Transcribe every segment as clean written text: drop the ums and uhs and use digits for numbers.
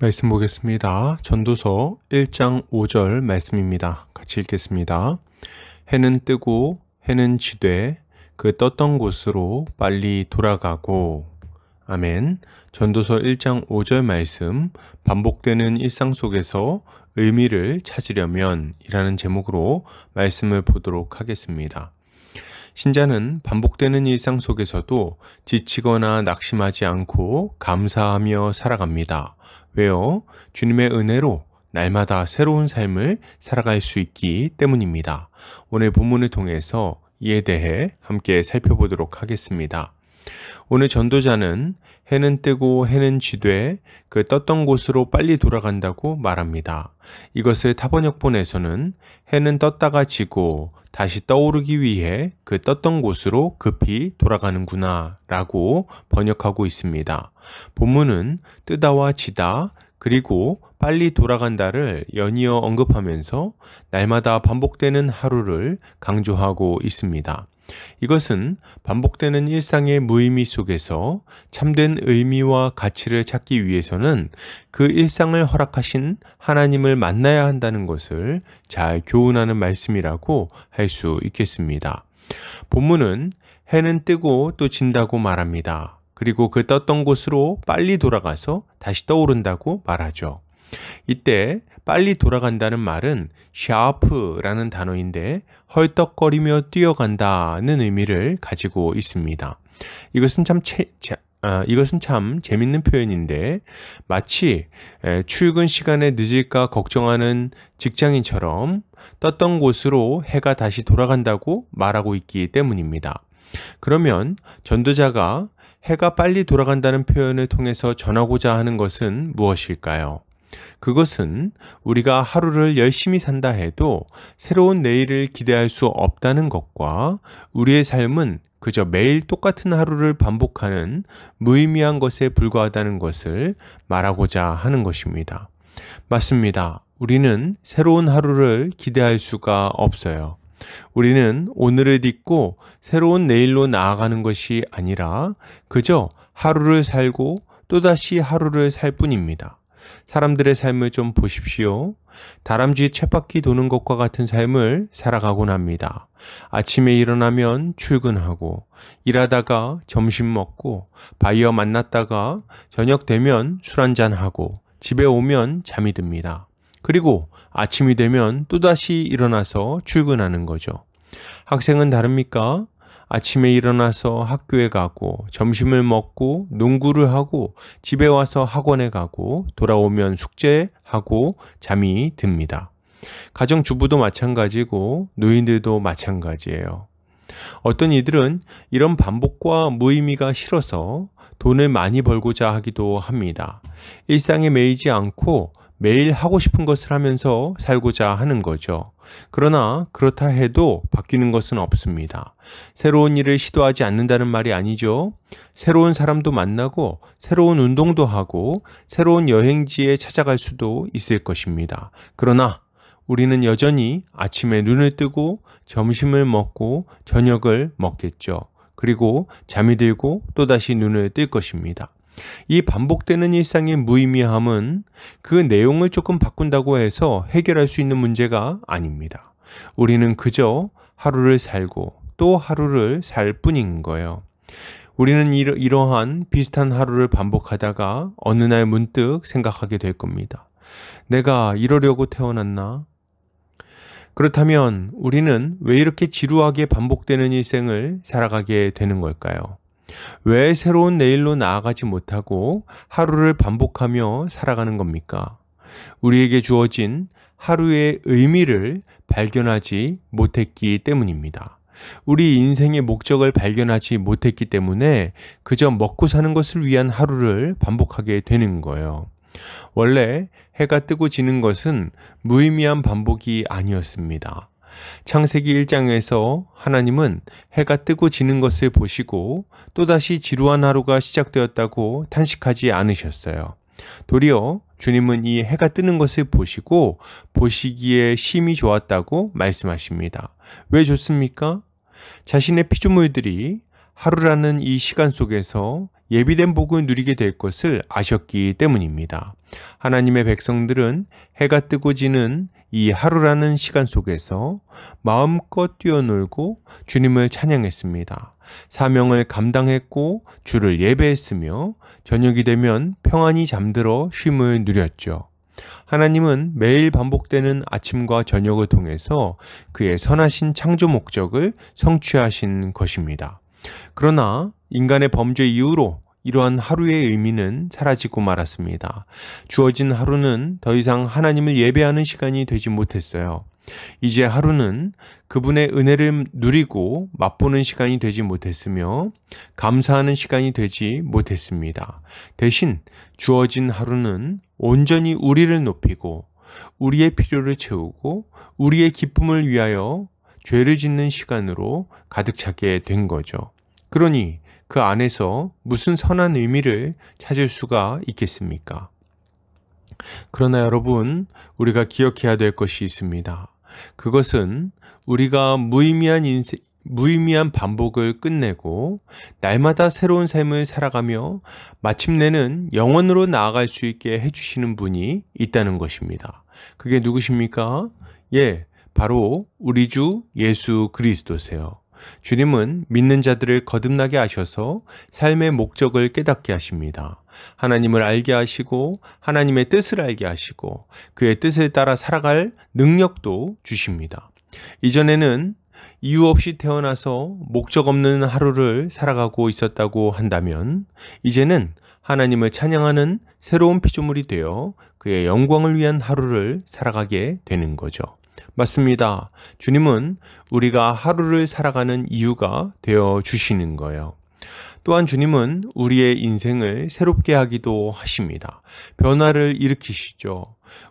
말씀 보겠습니다. 전도서 1장 5절 말씀입니다. 같이 읽겠습니다. 해는 뜨고 해는 지되 그 떴던 곳으로 빨리 돌아가고. 아멘. 전도서 1장 5절 말씀, 반복되는 일상 속에서 의미를 찾으려면 이라는 제목으로 말씀을 보도록 하겠습니다. 신자는 반복되는 일상 속에서도 지치거나 낙심하지 않고 감사하며 살아갑니다. 왜요? 주님의 은혜로 날마다 새로운 삶을 살아갈 수 있기 때문입니다. 오늘 본문을 통해서 이에 대해 함께 살펴보도록 하겠습니다. 오늘 전도자는 해는 뜨고 해는 지되 그 떴던 곳으로 빨리 돌아간다고 말합니다. 이것을 타번역본에서는 해는 떴다가 지고 다시 떠오르기 위해 그 떴던 곳으로 급히 돌아가는구나 라고 번역하고 있습니다. 본문은 뜨다와 지다 그리고 빨리 돌아간다를 연이어 언급하면서 날마다 반복되는 하루를 강조하고 있습니다. 이것은 반복되는 일상의 무의미 속에서 참된 의미와 가치를 찾기 위해서는 그 일상을 허락하신 하나님을 만나야 한다는 것을 잘 교훈하는 말씀이라고 할 수 있겠습니다. 본문은 해는 뜨고 또 진다고 말합니다. 그리고 그 떴던 곳으로 빨리 돌아가서 다시 떠오른다고 말하죠. 이때 빨리 돌아간다는 말은 샤프라는 단어인데 헐떡거리며 뛰어간다는 의미를 가지고 있습니다. 이것은 참 재밌는 표현인데 마치 출근 시간에 늦을까 걱정하는 직장인처럼 떴던 곳으로 해가 다시 돌아간다고 말하고 있기 때문입니다. 그러면 전도자가 해가 빨리 돌아간다는 표현을 통해서 전하고자 하는 것은 무엇일까요? 그것은 우리가 하루를 열심히 산다 해도 새로운 내일을 기대할 수 없다는 것과 우리의 삶은 그저 매일 똑같은 하루를 반복하는 무의미한 것에 불과하다는 것을 말하고자 하는 것입니다. 맞습니다. 우리는 새로운 하루를 기대할 수가 없어요. 우리는 오늘을 딛고 새로운 내일로 나아가는 것이 아니라 그저 하루를 살고 또다시 하루를 살 뿐입니다. 사람들의 삶을 좀 보십시오. 다람쥐 쳇바퀴 도는 것과 같은 삶을 살아가곤 합니다. 아침에 일어나면 출근하고, 일하다가 점심 먹고, 바이어 만났다가 저녁 되면 술 한잔하고, 집에 오면 잠이 듭니다. 그리고 아침이 되면 또다시 일어나서 출근하는 거죠. 학생은 다릅니까? 아침에 일어나서 학교에 가고 점심을 먹고 농구를 하고 집에 와서 학원에 가고 돌아오면 숙제하고 잠이 듭니다. 가정주부도 마찬가지고 노인들도 마찬가지예요. 어떤 이들은 이런 반복과 무의미가 싫어서 돈을 많이 벌고자 하기도 합니다. 일상에 매이지 않고 매일 하고 싶은 것을 하면서 살고자 하는 거죠. 그러나 그렇다 해도 바뀌는 것은 없습니다. 새로운 일을 시도하지 않는다는 말이 아니죠. 새로운 사람도 만나고 새로운 운동도 하고 새로운 여행지에 찾아갈 수도 있을 것입니다. 그러나 우리는 여전히 아침에 눈을 뜨고 점심을 먹고 저녁을 먹겠죠. 그리고 잠이 들고 또다시 눈을 뜰 것입니다. 이 반복되는 일상의 무의미함은 그 내용을 조금 바꾼다고 해서 해결할 수 있는 문제가 아닙니다. 우리는 그저 하루를 살고 또 하루를 살 뿐인 거예요. 우리는 이러한 비슷한 하루를 반복하다가 어느 날 문득 생각하게 될 겁니다. 내가 이러려고 태어났나? 그렇다면 우리는 왜 이렇게 지루하게 반복되는 일생을 살아가게 되는 걸까요? 왜 새로운 내일로 나아가지 못하고 하루를 반복하며 살아가는 겁니까? 우리에게 주어진 하루의 의미를 발견하지 못했기 때문입니다. 우리 인생의 목적을 발견하지 못했기 때문에 그저 먹고 사는 것을 위한 하루를 반복하게 되는 거예요. 원래 해가 뜨고 지는 것은 무의미한 반복이 아니었습니다. 창세기 1장에서 하나님은 해가 뜨고 지는 것을 보시고 또다시 지루한 하루가 시작되었다고 탄식하지 않으셨어요. 도리어 주님은 이 해가 뜨는 것을 보시고 보시기에 심히 좋았다고 말씀하십니다. 왜 좋습니까? 자신의 피조물들이 하루라는 이 시간 속에서 예비된 복을 누리게 될 것을 아셨기 때문입니다. 하나님의 백성들은 해가 뜨고 지는 이 하루라는 시간 속에서 마음껏 뛰어놀고 주님을 찬양했습니다. 사명을 감당했고 주를 예배했으며 저녁이 되면 평안히 잠들어 쉼을 누렸죠. 하나님은 매일 반복되는 아침과 저녁을 통해서 그의 선하신 창조 목적을 성취하신 것입니다. 그러나 인간의 범죄 이후로 이러한 하루의 의미는 사라지고 말았습니다. 주어진 하루는 더 이상 하나님을 예배하는 시간이 되지 못했어요. 이제 하루는 그분의 은혜를 누리고 맛보는 시간이 되지 못했으며 감사하는 시간이 되지 못했습니다. 대신 주어진 하루는 온전히 우리를 높이고 우리의 필요를 채우고 우리의 기쁨을 위하여 죄를 짓는 시간으로 가득 차게 된 거죠. 그러니 그 안에서 무슨 선한 의미를 찾을 수가 있겠습니까? 그러나 여러분, 우리가 기억해야 될 것이 있습니다. 그것은 우리가 무의미한 반복을 끝내고 날마다 새로운 삶을 살아가며 마침내는 영원으로 나아갈 수 있게 해주시는 분이 있다는 것입니다. 그게 누구십니까? 바로 우리 주 예수 그리스도세요. 주님은 믿는 자들을 거듭나게 하셔서 삶의 목적을 깨닫게 하십니다. 하나님을 알게 하시고 하나님의 뜻을 알게 하시고 그의 뜻을 따라 살아갈 능력도 주십니다. 이전에는 이유 없이 태어나서 목적 없는 하루를 살아가고 있었다고 한다면 이제는 하나님을 찬양하는 새로운 피조물이 되어 그의 영광을 위한 하루를 살아가게 되는 거죠. 맞습니다. 주님은 우리가 하루를 살아가는 이유가 되어 주시는 거예요. 또한 주님은 우리의 인생을 새롭게 하기도 하십니다. 변화를 일으키시죠.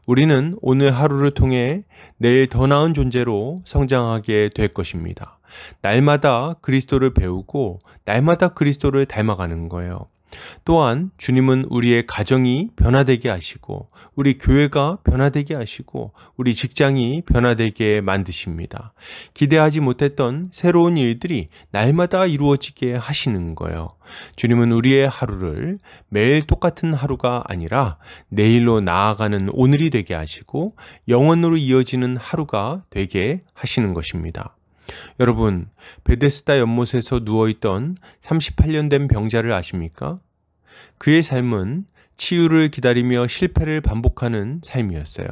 우리는 오늘 하루를 통해 내일 더 나은 존재로 성장하게 될 것입니다. 날마다 그리스도를 배우고 날마다 그리스도를 닮아가는 거예요. 또한 주님은 우리의 가정이 변화되게 하시고 우리 교회가 변화되게 하시고 우리 직장이 변화되게 만드십니다. 기대하지 못했던 새로운 일들이 날마다 이루어지게 하시는 거예요. 주님은 우리의 하루를 매일 똑같은 하루가 아니라 내일로 나아가는 오늘이 되게 하시고 영원으로 이어지는 하루가 되게 하시는 것입니다. 여러분, 베데스다 연못에서 누워있던 38년 된 병자를 아십니까? 그의 삶은 치유를 기다리며 실패를 반복하는 삶이었어요.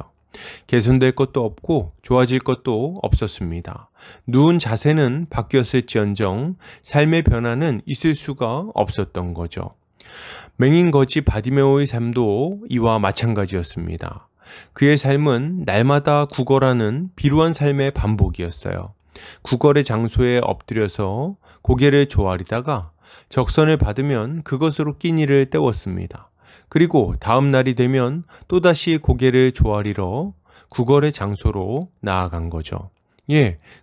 개선될 것도 없고 좋아질 것도 없었습니다. 누운 자세는 바뀌었을지언정 삶의 변화는 있을 수가 없었던 거죠. 맹인 거지 바디메오의 삶도 이와 마찬가지였습니다. 그의 삶은 날마다 구걸하는 비루한 삶의 반복이었어요. 구걸의 장소에 엎드려서 고개를 조아리다가 적선을 받으면 그것으로 끼니를 때웠습니다. 그리고 다음 날이 되면 또다시 고개를 조아리러 구걸의 장소로 나아간 거죠.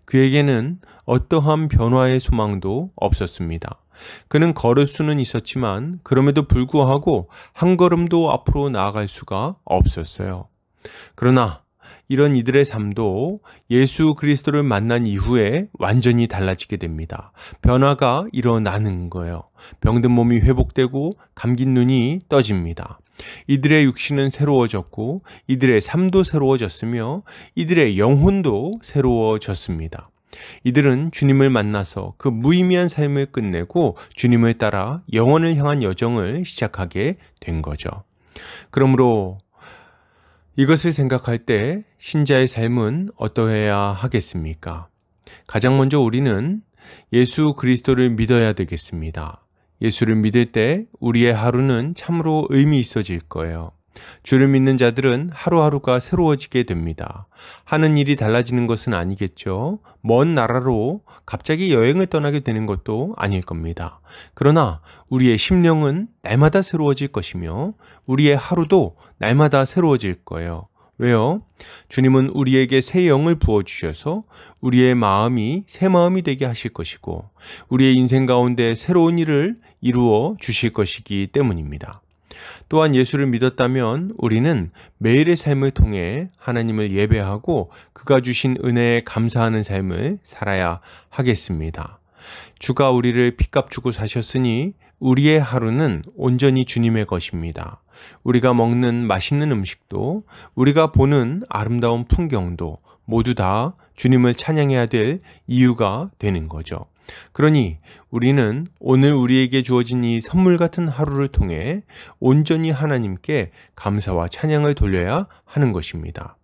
그에게는 어떠한 변화의 소망도 없었습니다. 그는 걸을 수는 있었지만 그럼에도 불구하고 한 걸음도 앞으로 나아갈 수가 없었어요. 그러나 이런 이들의 삶도 예수 그리스도를 만난 이후에 완전히 달라지게 됩니다. 변화가 일어나는 거예요. 병든 몸이 회복되고 감긴 눈이 떠집니다. 이들의 육신은 새로워졌고 이들의 삶도 새로워졌으며 이들의 영혼도 새로워졌습니다. 이들은 주님을 만나서 그 무의미한 삶을 끝내고 주님을 따라 영원을 향한 여정을 시작하게 된 거죠. 그러므로 이것을 생각할 때 신자의 삶은 어떠해야 하겠습니까? 가장 먼저 우리는 예수 그리스도를 믿어야 되겠습니다. 예수를 믿을 때 우리의 하루는 참으로 의미 있어질 거예요. 주를 믿는 자들은 하루하루가 새로워지게 됩니다. 하는 일이 달라지는 것은 아니겠죠. 먼 나라로 갑자기 여행을 떠나게 되는 것도 아닐 겁니다. 그러나 우리의 심령은 날마다 새로워질 것이며 우리의 하루도 날마다 새로워질 거예요. 왜요? 주님은 우리에게 새 영을 부어주셔서 우리의 마음이 새 마음이 되게 하실 것이고 우리의 인생 가운데 새로운 일을 이루어 주실 것이기 때문입니다. 또한 예수를 믿었다면 우리는 매일의 삶을 통해 하나님을 예배하고 그가 주신 은혜에 감사하는 삶을 살아야 하겠습니다. 주가 우리를 핏값 주고 사셨으니 우리의 하루는 온전히 주님의 것입니다. 우리가 먹는 맛있는 음식도, 우리가 보는 아름다운 풍경도 모두 다 주님을 찬양해야 될 이유가 되는 거죠. 그러니 우리는 오늘 우리에게 주어진 이 선물 같은 하루를 통해 온전히 하나님께 감사와 찬양을 돌려야 하는 것입니다.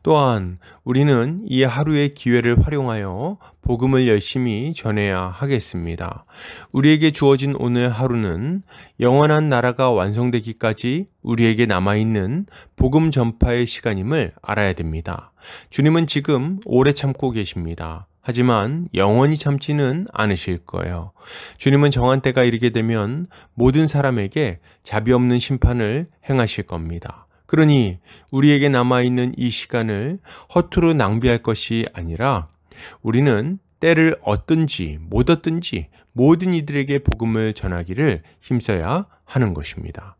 또한 우리는 이 하루의 기회를 활용하여 복음을 열심히 전해야 하겠습니다. 우리에게 주어진 오늘 하루는 영원한 나라가 완성되기까지 우리에게 남아있는 복음 전파의 시간임을 알아야 됩니다. 주님은 지금 오래 참고 계십니다. 하지만 영원히 참지는 않으실 거예요. 주님은 정한 때가 이르게 되면 모든 사람에게 자비 없는 심판을 행하실 겁니다. 그러니 우리에게 남아있는 이 시간을 허투루 낭비할 것이 아니라 우리는 때를 얻든지 못 얻든지 모든 이들에게 복음을 전하기를 힘써야 하는 것입니다.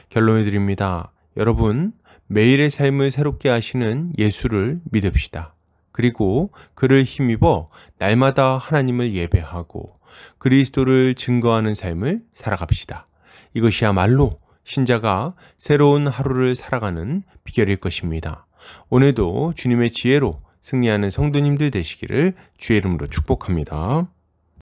결론을 드립니다. 여러분, 매일의 삶을 새롭게 하시는 예수를 믿읍시다. 그리고 그를 힘입어 날마다 하나님을 예배하고 그리스도를 증거하는 삶을 살아갑시다. 이것이야말로 신자가 새로운 하루를 살아가는 비결일 것입니다. 오늘도 주님의 지혜로 승리하는 성도님들 되시기를 주의 이름으로 축복합니다.